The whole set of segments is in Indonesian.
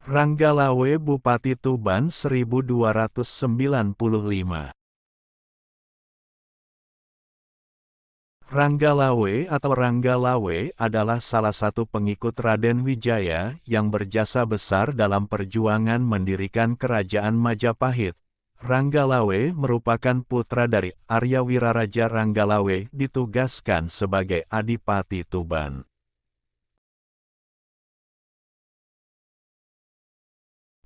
Ranggalawe Bupati Tuban 1295. Ranggalawe atau Ranggalawe adalah salah satu pengikut Raden Wijaya yang berjasa besar dalam perjuangan mendirikan Kerajaan Majapahit. Ranggalawe merupakan putra dari Arya Wiraraja. Ranggalawe ditugaskan sebagai Adipati Tuban.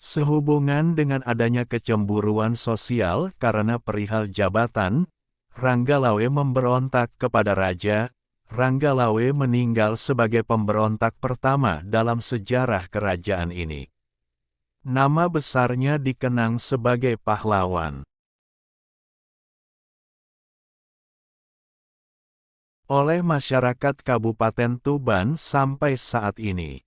Sehubungan dengan adanya kecemburuan sosial karena perihal jabatan, Ranggalawe memberontak kepada raja. Ranggalawe meninggal sebagai pemberontak pertama dalam sejarah kerajaan ini. Nama besarnya dikenang sebagai pahlawan. Oleh masyarakat Kabupaten Tuban sampai saat ini.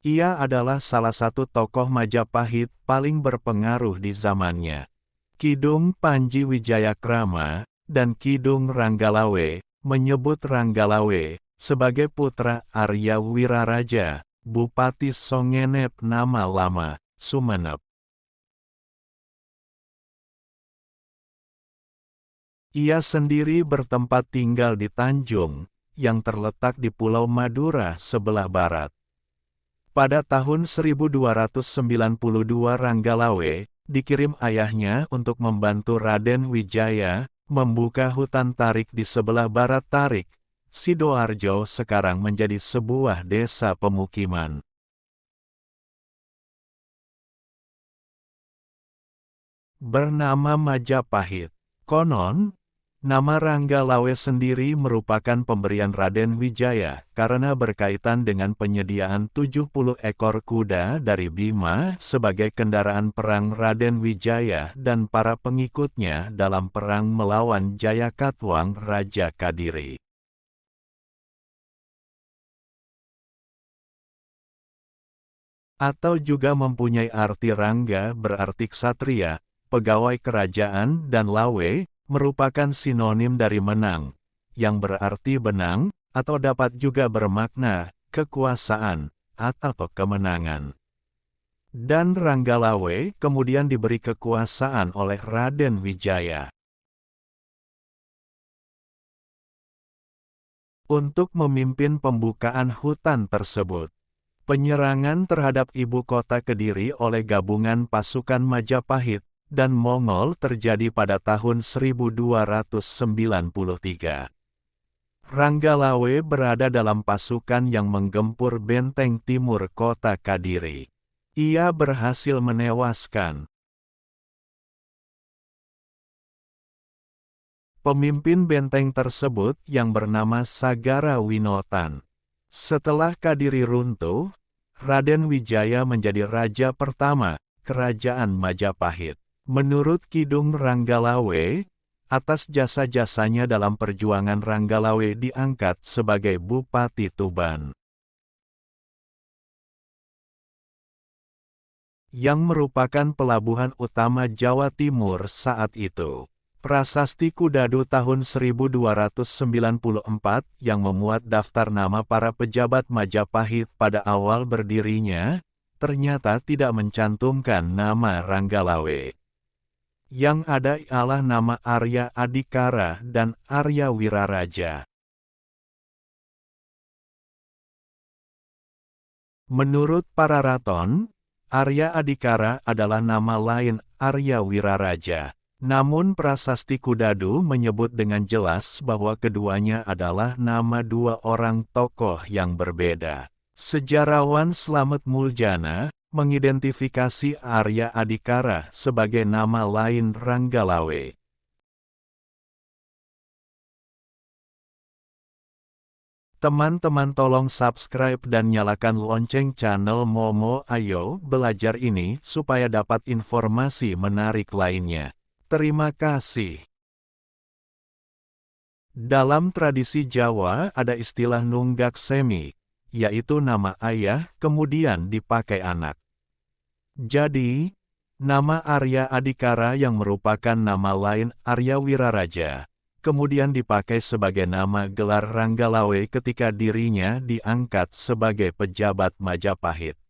Ia adalah salah satu tokoh Majapahit paling berpengaruh di zamannya. Kidung Panji Wijayakrama dan Kidung Ranggalawe menyebut Ranggalawe sebagai putra Arya Wiraraja, Bupati Songenep nama lama, Sumenep. Ia sendiri bertempat tinggal di Tanjung, yang terletak di Pulau Madura sebelah barat. Pada tahun 1292 Ranggalawe dikirim ayahnya untuk membantu Raden Wijaya membuka hutan Tarik di sebelah barat Tarik. Sidoarjo sekarang menjadi sebuah desa pemukiman. Bernama Majapahit. Konon, nama Ranggalawe sendiri merupakan pemberian Raden Wijaya karena berkaitan dengan penyediaan 70 ekor kuda dari Bima sebagai kendaraan perang Raden Wijaya dan para pengikutnya dalam perang melawan Jayakatwang Raja Kadiri. Atau juga mempunyai arti Rangga berarti ksatria, pegawai kerajaan, dan Lawe merupakan sinonim dari menang, yang berarti benang, atau dapat juga bermakna kekuasaan atau kemenangan. Dan Ranggalawe kemudian diberi kekuasaan oleh Raden Wijaya. Untuk memimpin pembukaan hutan tersebut. Penyerangan terhadap ibu kota Kediri oleh gabungan pasukan Majapahit dan Mongol terjadi pada tahun 1293. Ranggalawe berada dalam pasukan yang menggempur benteng timur kota Kadiri. Ia berhasil menewaskan pemimpin benteng tersebut yang bernama Sagara Winotan. Setelah Kadiri runtuh, Raden Wijaya menjadi raja pertama Kerajaan Majapahit. Menurut Kidung Ranggalawe, atas jasa-jasanya dalam perjuangan Ranggalawe diangkat sebagai Bupati Tuban. Yang merupakan pelabuhan utama Jawa Timur saat itu. Prasasti Kudadu tahun 1294 yang memuat daftar nama para pejabat Majapahit pada awal berdirinya, ternyata tidak mencantumkan nama Ranggalawe. Yang ada ialah nama Arya Adikara dan Arya Wiraraja. Menurut para raton, Arya Adikara adalah nama lain Arya Wiraraja. Namun prasasti Kudadu menyebut dengan jelas bahwa keduanya adalah nama dua orang tokoh yang berbeda. Sejarawan Slamet Muljana mengidentifikasi Arya Adikara sebagai nama lain Ranggalawe. Teman-teman tolong subscribe dan nyalakan lonceng channel Momo Ayo Belajar ini supaya dapat informasi menarik lainnya. Terima kasih. Dalam tradisi Jawa ada istilah nunggak semi, yaitu nama ayah kemudian dipakai anak. Jadi, nama Arya Adikara yang merupakan nama lain Arya Wiraraja, kemudian dipakai sebagai nama gelar Ranggalawe ketika dirinya diangkat sebagai pejabat Majapahit.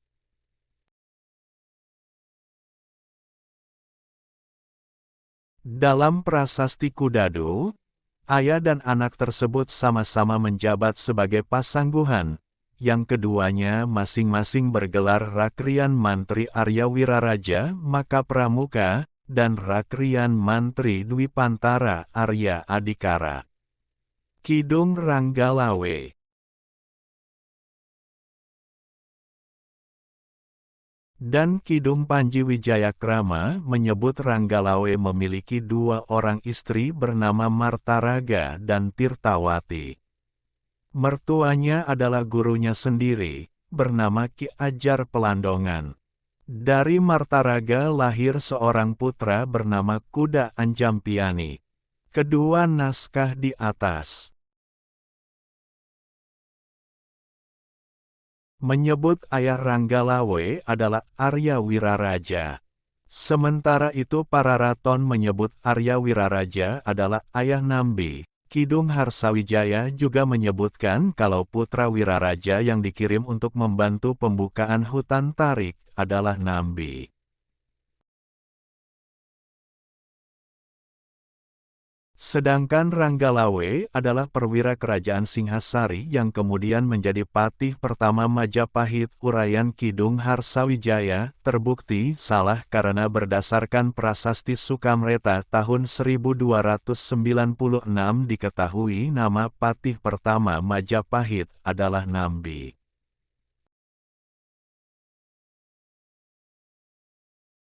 Dalam prasasti Kudadu, ayah dan anak tersebut sama-sama menjabat sebagai pasangguhan, yang keduanya masing-masing bergelar Rakrian Mantri Arya Wiraraja Maka Pramuka, dan Rakrian Mantri Dwipantara Arya Adikara. Kidung Ranggalawe. Dan Kidung Panji Wijayakrama menyebut Ranggalawe memiliki dua orang istri bernama Martaraga dan Tirtawati. Mertuanya adalah gurunya sendiri, bernama Ki Ajar Pelandongan. Dari Martaraga lahir seorang putra bernama Kuda Anjampiani. Kedua naskah di atas menyebut ayah Ranggalawe adalah Arya Wiraraja. Sementara itu para raton menyebut Arya Wiraraja adalah ayah Nambi. Kidung Harsawijaya juga menyebutkan kalau putra Wiraraja yang dikirim untuk membantu pembukaan hutan tarik adalah Nambi. Sedangkan Ranggalawe adalah perwira kerajaan Singhasari yang kemudian menjadi patih pertama Majapahit. Uraian Kidung Harsawijaya terbukti salah karena berdasarkan Prasasti Sukamreta tahun 1296 diketahui nama patih pertama Majapahit adalah Nambi.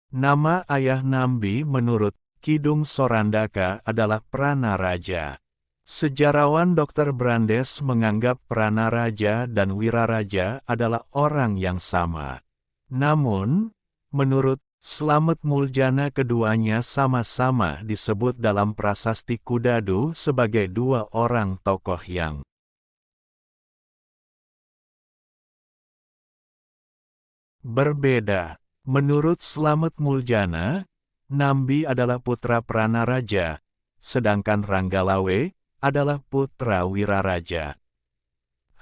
Nama ayah Nambi menurut Kidung Sorandaka adalah Pranaraja. Sejarawan Dr. Brandes menganggap Pranaraja dan Wiraraja adalah orang yang sama. Namun, menurut Slamet Muljana keduanya sama-sama disebut dalam prasasti Kudadu sebagai dua orang tokoh yang berbeda. Menurut Slamet Muljana, Nambi adalah putra Pranaraja, sedangkan Ranggalawe adalah putra Wiraraja.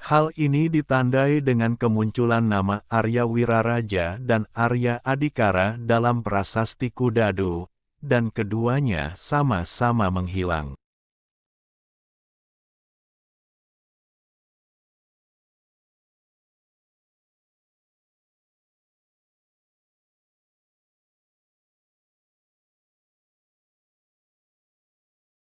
Hal ini ditandai dengan kemunculan nama Arya Wiraraja dan Arya Adikara dalam prasasti Kudadu, dan keduanya sama-sama menghilang.